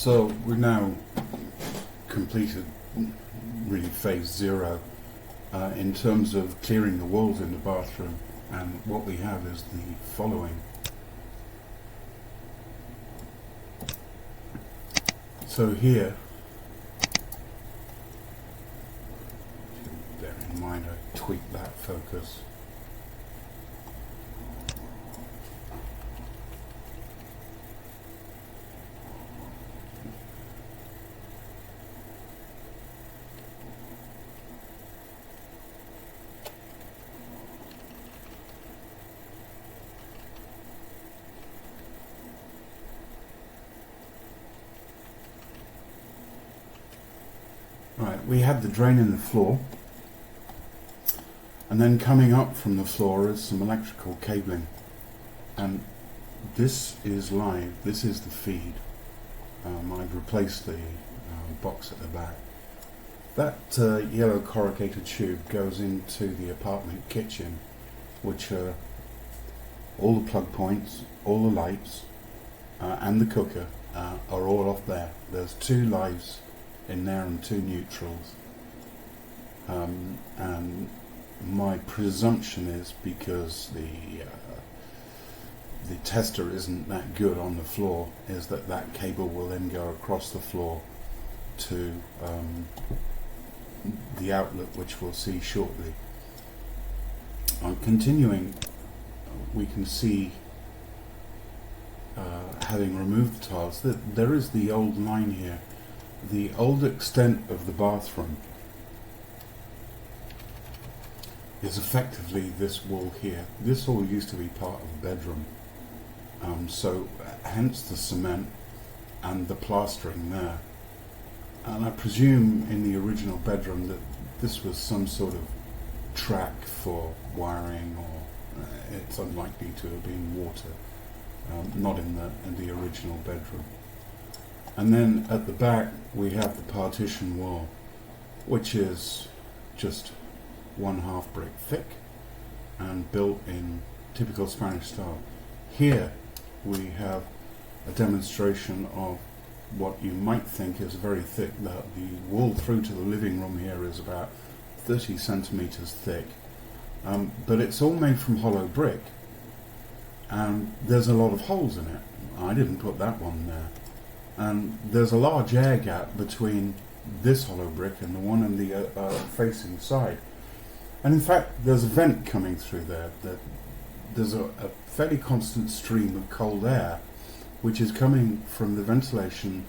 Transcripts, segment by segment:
So we've now completed really phase 0 in terms of clearing the walls in the bathroom, and what we have is the following. So here, bear in mind I tweak that focus. Right, we had the drain in the floor, and then coming up from the floor is some electrical cabling, and this is live, this is the feed. I've replaced the box at the back. That yellow corrugated tube goes into the apartment kitchen, which are all the plug points, all the lights, and the cooker are all off there. There's 2 lives in there and 2 neutrals, and my presumption is, because the tester isn't that good on the floor, is that that cable will then go across the floor to the outlet, which we'll see shortly. Continuing, we can see, having removed the tiles, that there is the old line here. The old extent of the bathroom is effectively this wall here. This all used to be part of the bedroom, so hence the cement and the plastering there. And I presume in the original bedroom that this was some sort of track for wiring, or it's unlikely to have been water, not in the original bedroom. And then at the back we have the partition wall, which is just 1/2 brick thick and built in typical Spanish style. Here we have a demonstration of what you might think is very thick. The wall through to the living room here is about 30 centimeters thick, but it's all made from hollow brick, and there's a lot of holes in it. I didn't put that one there. And there's a large air gap between this hollow brick and the one on the facing side. And in fact, there's a vent coming through there. There's a fairly constant stream of cold air, which is coming from the ventilation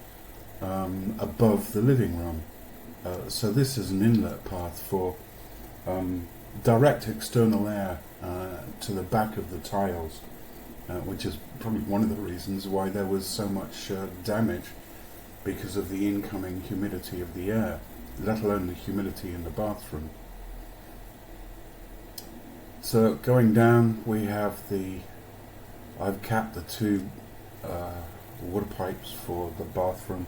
above the living room. So this is an inlet path for direct external air to the back of the tiles. Which is probably one of the reasons why there was so much damage, because of the incoming humidity of the air, let alone the humidity in the bathroom. So going down, we have I've capped the 2 water pipes for the bathroom,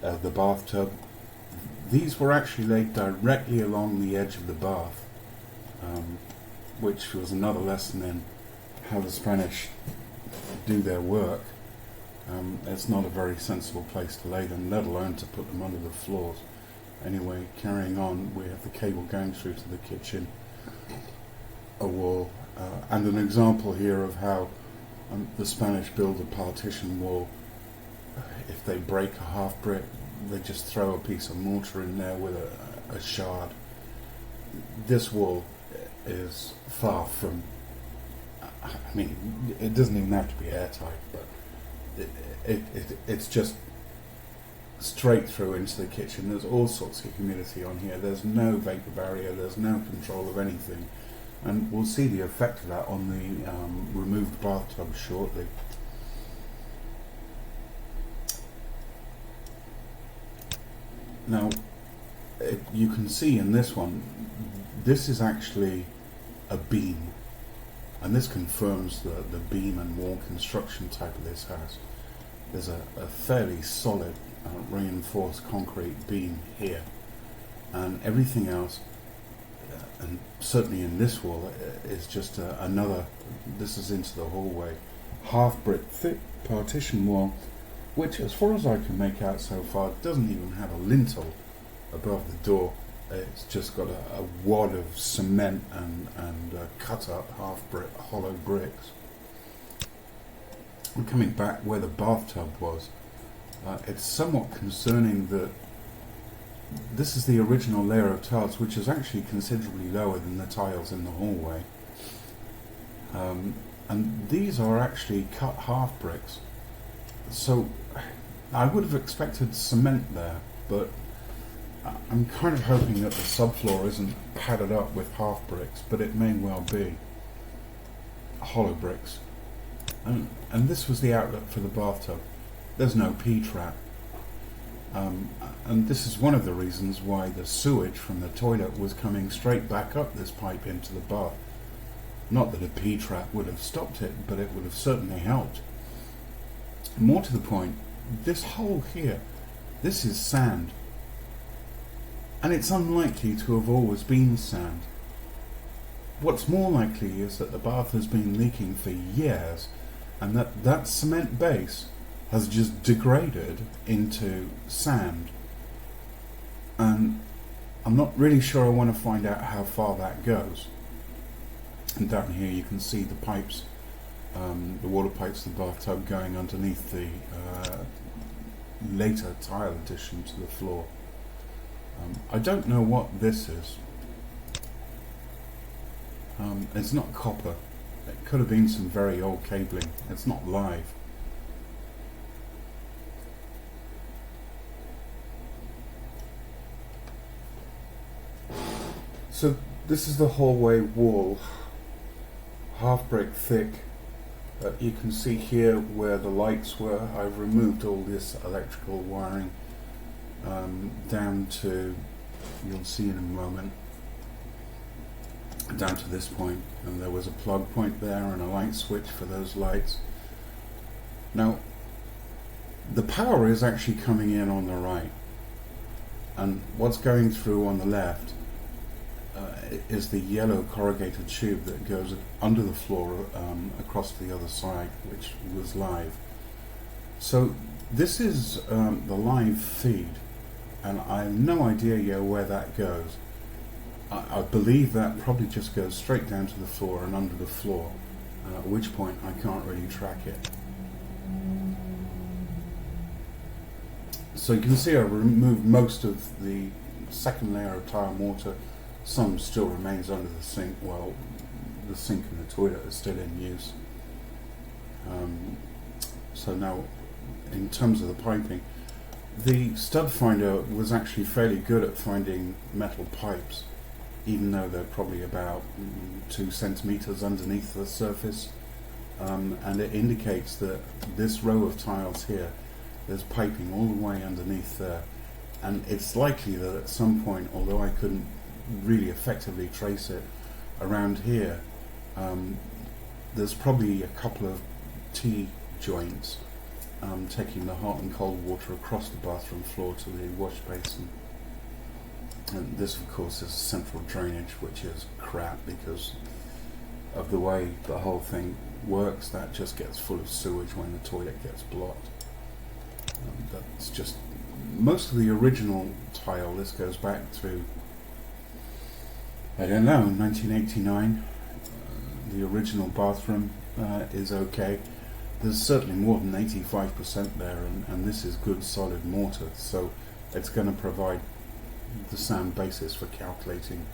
the bathtub. These were actually laid directly along the edge of the bath, which was another lesson in how the Spanish do their work. It's not a very sensible place to lay them, let alone to put them under the floors. Anyway, carrying on, we have the cable going through to the kitchen, a wall, and an example here of how the Spanish build a partition wall. If they break a 1/2 brick, they just throw a piece of mortar in there with a shard. This wall is far from, I mean, it doesn't even have to be airtight, but it's just straight through into the kitchen. There's all sorts of humidity on here. There's no vapor barrier, there's no control of anything, and we'll see the effect of that on the removed bathtub shortly. Now, you can see in this one, this is actually a beam. And this confirms the beam and wall construction type of this house. There's a fairly solid reinforced concrete beam here, and everything else, and certainly in this wall, is just another, this is into the hallway, 1/2 brick thick partition wall which, as far as I can make out so far, doesn't even have a lintel above the door. It's just got a wad of cement and cut up hollow bricks. I'm coming back where the bathtub was. It's somewhat concerning that this is the original layer of tiles, which is actually considerably lower than the tiles in the hallway. And these are actually cut half bricks. So I would have expected cement there, but I'm kind of hoping that the subfloor isn't padded up with half bricks, but it may well be hollow bricks. And this was the outlet for the bathtub. There's no P-trap. And this is one of the reasons why the sewage from the toilet was coming straight back up this pipe into the bath. Not that a P-trap would have stopped it, but it would have certainly helped. More to the point, this hole here, this is sand. And it's unlikely to have always been sand. What's more likely is that the bath has been leaking for years, and that cement base has just degraded into sand. And I'm not really sure I want to find out how far that goes. And down here you can see the pipes, the water pipes, the bathtub going underneath the later tile addition to the floor. I don't know what this is. It's not copper. It could have been some very old cabling. It's not live. So this is the hallway wall, half brick thick. You can see here where the lights were. I've removed all this electrical wiring down to, you'll see in a moment, down to this point, and there was a plug point there and a light switch for those lights. Now the power is actually coming in on the right, and what's going through on the left is the yellow corrugated tube that goes under the floor across to the other side, which was live. So this is the live feed, and I have no idea yet where that goes. I believe that probably just goes straight down to the floor and under the floor, at which point I can't really track it. So you can see I removed most of the second layer of tile mortar. Some still remains under the sink. Well, the sink and the toilet are still in use. So now, in terms of the piping, the stud finder was actually fairly good at finding metal pipes, even though they're probably about 2 centimeters underneath the surface. And it indicates that this row of tiles here, there's piping all the way underneath there. And it's likely that at some point, although I couldn't really effectively trace it, around here there's probably a couple of T-joints taking the hot and cold water across the bathroom floor to the wash basin. And this of course is central drainage, which is crap because of the way the whole thing works. That just gets full of sewage when the toilet gets blocked. That's just most of the original tile. This goes back to, I don't know, 1989. The original bathroom is okay. There's certainly more than 85% there, and this is good solid mortar, so it's going to provide the sound basis for calculating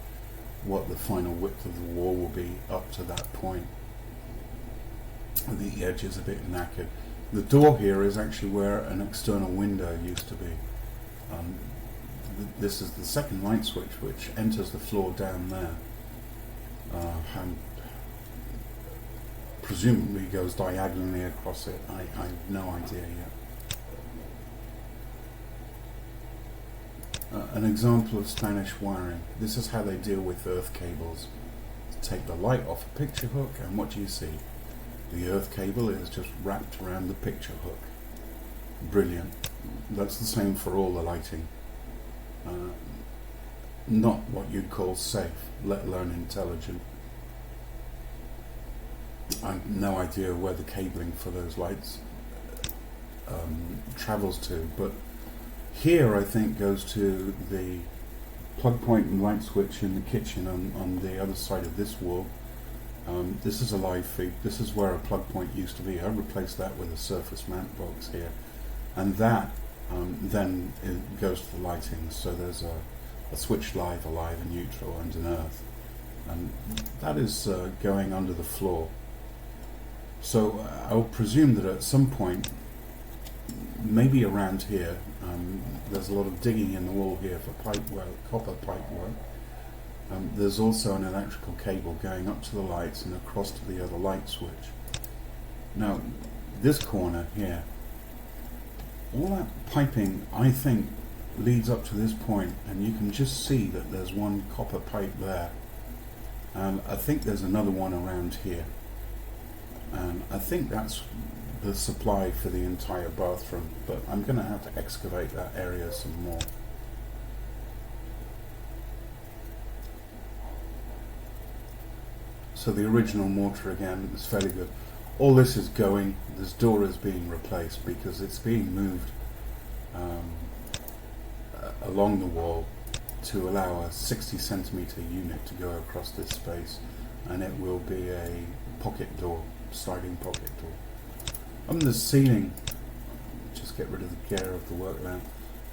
what the final width of the wall will be up to that point. The edge is a bit knackered. The door here is actually where an external window used to be. This is the second light switch, which enters the floor down there, and presumably goes diagonally across it. I have no idea yet. An example of Spanish wiring. This is how they deal with earth cables. Take the light off a picture hook, and what do you see? The earth cable is just wrapped around the picture hook. Brilliant. That's the same for all the lighting. Not what you'd call safe, let alone intelligent. I have no idea where the cabling for those lights travels to. But here I think goes to the plug point and light switch in the kitchen on the other side of this wall. This is a live feed. This is where a plug point used to be. I replaced that with a surface mount box here, and that then it goes to the lighting. So there's a switch live, a live, a neutral, and an earth, and that is going under the floor. So I'll presume that at some point, maybe around here, there's a lot of digging in the wall here for pipe work, copper pipe work. There's also an electrical cable going up to the lights and across to the other light switch. Now, this corner here, all that piping, I think, leads up to this point, and you can just see that there's one copper pipe there, and I think there's another one around here, and I think that's the supply for the entire bathroom, but I'm going to have to excavate that area some more. So the original mortar again is fairly good. All this is going, this door is being replaced because it's being moved along the wall to allow a 60 centimeter unit to go across this space, and it will be a pocket door, sliding pocket door. On the ceiling, just get rid of the glare of the work lamp.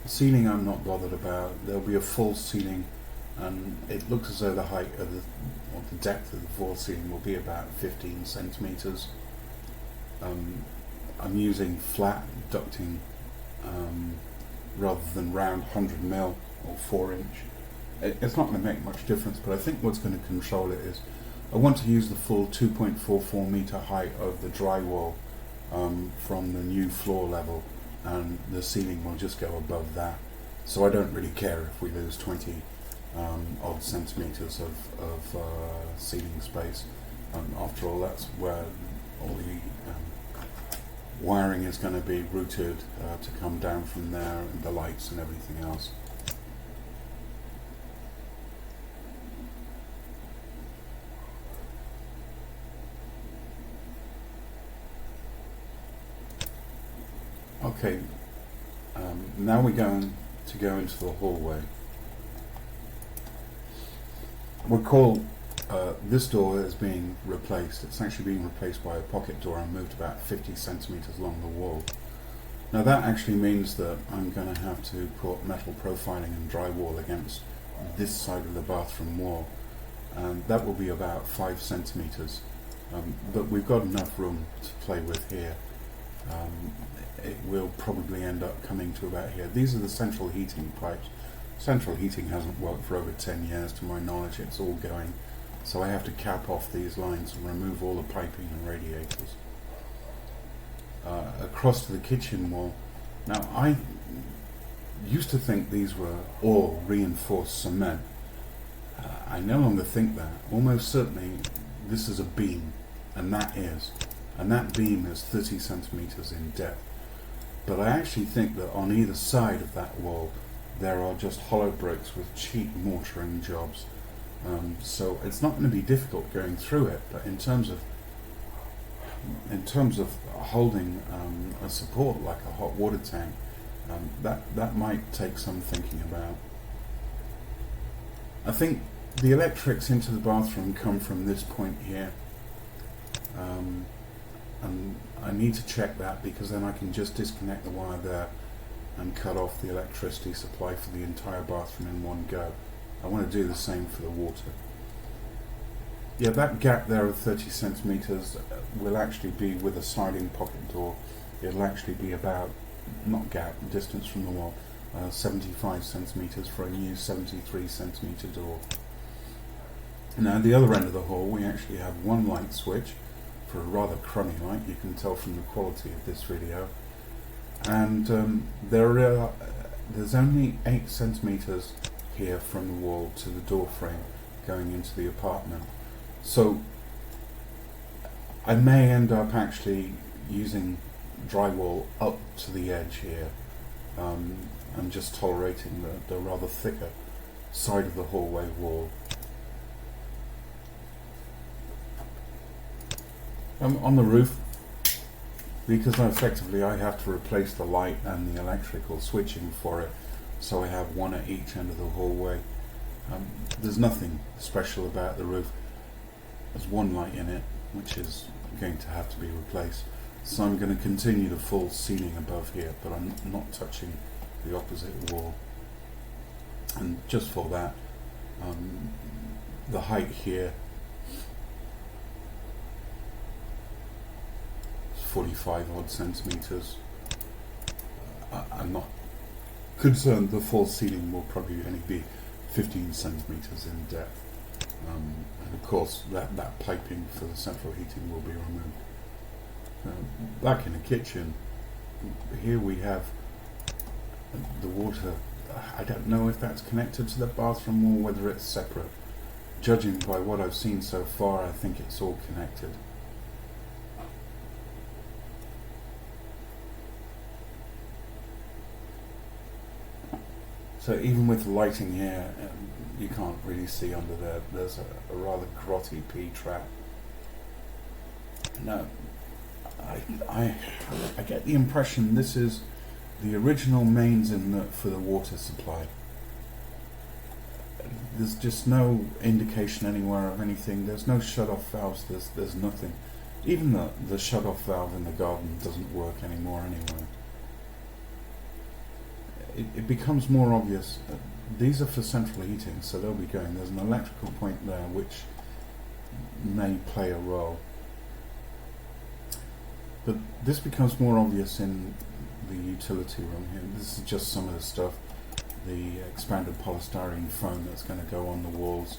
The ceiling I'm not bothered about. There'll be a false ceiling, and it looks as though the height of the depth of the false ceiling will be about 15 centimeters. I'm using flat ducting rather than round 100 mil or 4 inch. It's not going to make much difference, but I think what's going to control it is I want to use the full 2.44 meter height of the drywall from the new floor level, and the ceiling will just go above that. So I don't really care if we lose 20 odd centimeters of ceiling space. After all, that's where all the wiring is going to be routed to come down from there, and the lights and everything else. Okay, now we're going to go into the hallway. Recall this door is being replaced. It's actually being replaced by a pocket door and moved about 50 centimeters along the wall. Now that actually means that I'm going to have to put metal profiling and drywall against this side of the bathroom wall, and that will be about 5 centimeters. But we've got enough room to play with here. It will probably end up coming to about here. These are the central heating pipes. Central heating hasn't worked for over 10 years to my knowledge. It's all going, so I have to cap off these lines and remove all the piping and radiators. Across to the kitchen wall. Now I used to think these were all reinforced cement. I no longer think that. Almost certainly this is a beam, and that beam is 30 centimeters in depth. But I actually think that on either side of that wall there are just hollow bricks with cheap mortaring jobs. So it's not going to be difficult going through it, but in terms of holding a support like a hot water tank, that might take some thinking about. I think the electrics into the bathroom come from this point here. And I need to check that, because then I can just disconnect the wire there and cut off the electricity supply for the entire bathroom in one go. I want to do the same for the water. Yeah, that gap there of 30 centimeters will actually be with a sliding pocket door. It'll actually be about, not gap, distance from the wall, 75 centimeters for a new 73 centimeter door. Now at the other end of the hall we actually have one light switch for a rather crummy light, you can tell from the quality of this video, and there's only 8 centimeters here from the wall to the door frame going into the apartment. So I may end up actually using drywall up to the edge here, and just tolerating the rather thicker side of the hallway wall. On the roof, because I have to replace the light and the electrical switching for it, so I have one at each end of the hallway. There's nothing special about the roof. There's one light in it, which is going to have to be replaced. So I'm going to continue the full ceiling above here, but I'm not touching the opposite wall. And just for that, the height here is 45 odd centimeters. I'm not concerned. The full ceiling will probably only be 15 centimeters in depth. And of course that piping for the central heating will be removed. Back in the kitchen, here we have the water. I don't know if that's connected to the bathroom or whether it's separate. Judging by what I've seen so far, I think it's all connected. So even with the lighting here, you can't really see under there. There's a rather grotty P-trap. Now, I get the impression this is the original mains inlet for the water supply. There's just no indication anywhere of anything. There's no shut-off valves. There's nothing. Even the shut-off valve in the garden doesn't work anymore anyway. It becomes more obvious. These are for central heating, so they'll be going. There's an electrical point there which may play a role. But this becomes more obvious in the utility room here. This is just some of the stuff. The expanded polystyrene foam that's going to go on the walls.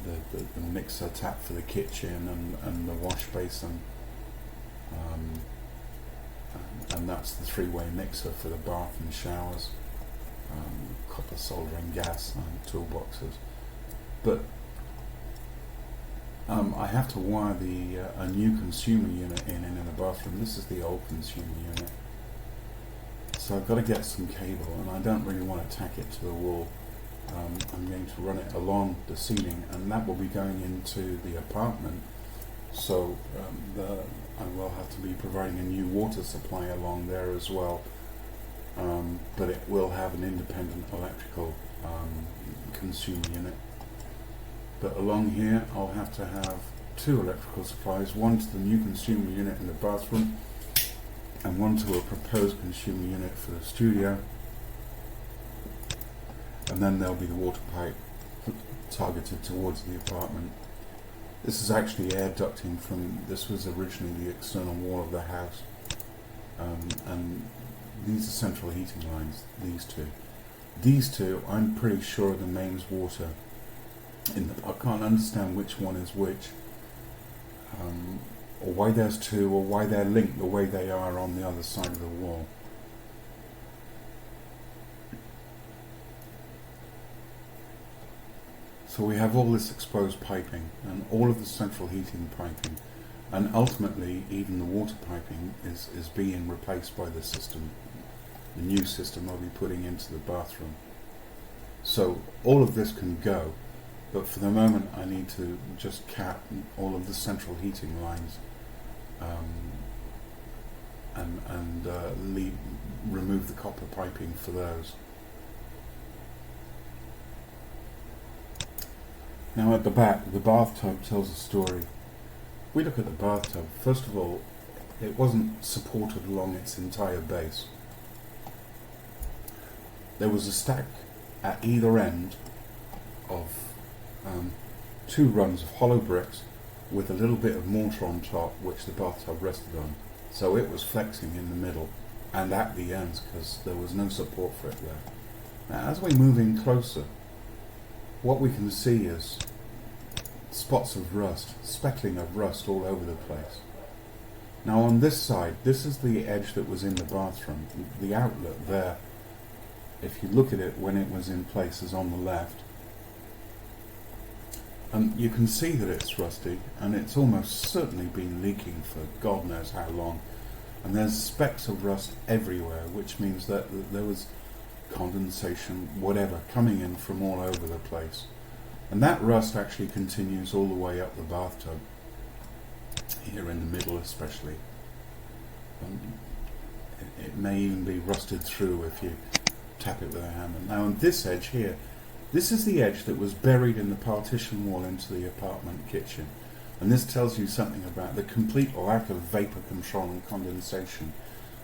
The mixer tap for the kitchen and the wash basin. And that's the three-way mixer for the bath and showers. Copper soldering gas and toolboxes. But I have to wire a new consumer unit in the bathroom. This is the old consumer unit. So I've got to get some cable, and I don't really want to tack it to the wall. I'm going to run it along the ceiling, and that will be going into the apartment. So I will have to be providing a new water supply along there as well. But it will have an independent electrical consumer unit. But along here I'll have to have two electrical supplies, one to the new consumer unit in the bathroom and one to a proposed consumer unit for the studio, and then there'll be the water pipe targeted towards the apartment. This is actually air ducting this was originally the external wall of the house, and these are central heating lines, these two I'm pretty sure are the mains water. I can't understand which one is which, or why there's two, or why they're linked the way they are on the other side of the wall. So we have all this exposed piping and all of the central heating piping, and ultimately even the water piping is being replaced by the system, the new system I'll be putting into the bathroom. So all of this can go. But for the moment I need to just cap all of the central heating lines and remove the copper piping for those. Now at the back, the bathtub tells a story. We look at the bathtub. First of all, it wasn't supported along its entire base. There was a stack at either end of two runs of hollow bricks with a little bit of mortar on top which the bathtub rested on. So it was flexing in the middle and at the ends because there was no support for it there. Now as we move in closer, what we can see is spots of rust, speckling of rust all over the place. Now on this side, this is the edge that was in the bathroom. The outlet there, if you look at it when it was in place, is on the left. And you can see that it's rusty, and it's almost certainly been leaking for God knows how long. And there's specks of rust everywhere, which means that there was condensation, whatever, coming in from all over the place. And that rust actually continues all the way up the bathtub. here in the middle especially. It may even be rusted through if you tap it with a hammer. Now on this edge here, this is the edge that was buried in the partition wall into the apartment kitchen. And this tells you something about the complete lack of vapor control and condensation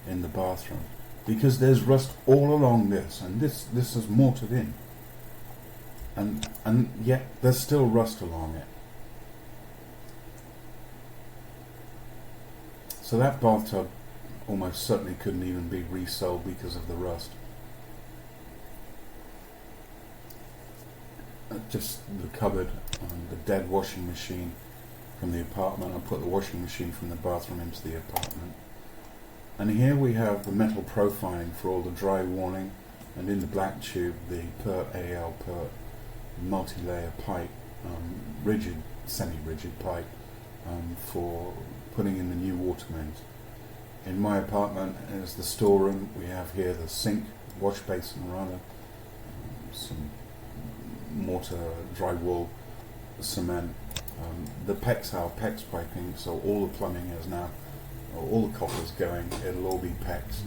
in the bathroom. Because there's rust all along this, and this is mortared in. And yet there's still rust along it. So that bathtub almost certainly couldn't even be resold because of the rust. Just the cupboard and the dead washing machine from the apartment. I put the washing machine from the bathroom into the apartment. And here we have the metal profiling for all the dry warning, and in the black tube the PERT AL PERT multi-layer pipe, rigid, semi-rigid pipe for putting in the new water mains. In my apartment is the storeroom. We have here the sink, wash basin rather, some mortar, drywall, cement. The PEX are PEX piping, so all the plumbing is now, all the copper's going, it'll all be PEX.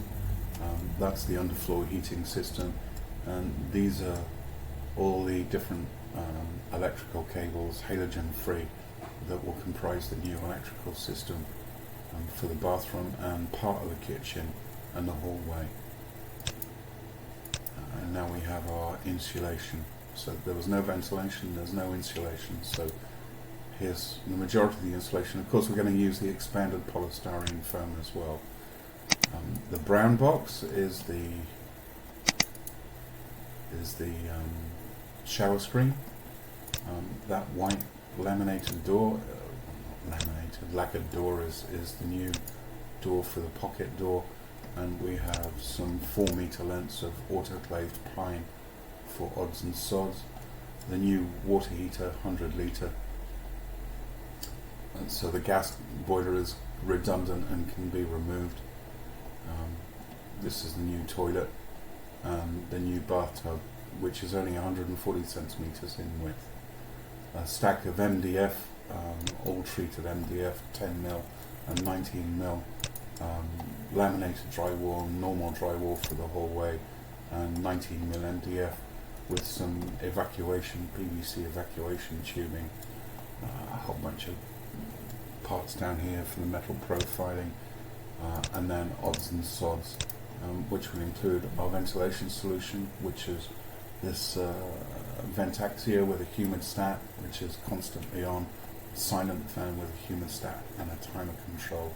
That's the underfloor heating system, and these are all the different electrical cables, halogen free, that will comprise the new electrical system for the bathroom and part of the kitchen and the hallway. And now we have our insulation. So there was no ventilation, there's no insulation. So here's the majority of the insulation. Of course, we're going to use the expanded polystyrene foam as well. The brown box is the shower screen. That white laminated door, lacquered door is the new door for the pocket door, and we have some 4 meter lengths of autoclaved pine for odds and sods. The new water heater, 100 litre, and so the gas boiler is redundant and can be removed. This is the new toilet and the new bathtub, which is only 140 centimetres in width. A stack of MDF, all treated MDF, 10mm and 19mm, laminated drywall, normal drywall for the hallway, and 19mm MDF with some evacuation, PVC evacuation tubing, a whole bunch of parts down here for the metal profiling, and then odds and sods, which will include our ventilation solution, which is this Ventaxia with a humidistat, which is constantly on, silent fan with a humidistat and a timer control.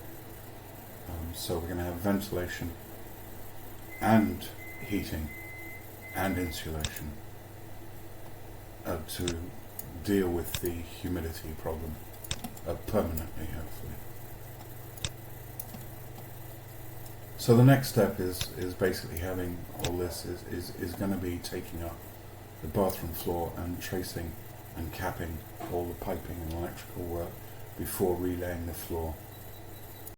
So we're going to have ventilation and heating and insulation to deal with the humidity problem permanently, hopefully. So the next step is basically having all this is going to be taking up the bathroom floor and tracing and capping all the piping and electrical work before relaying the floor.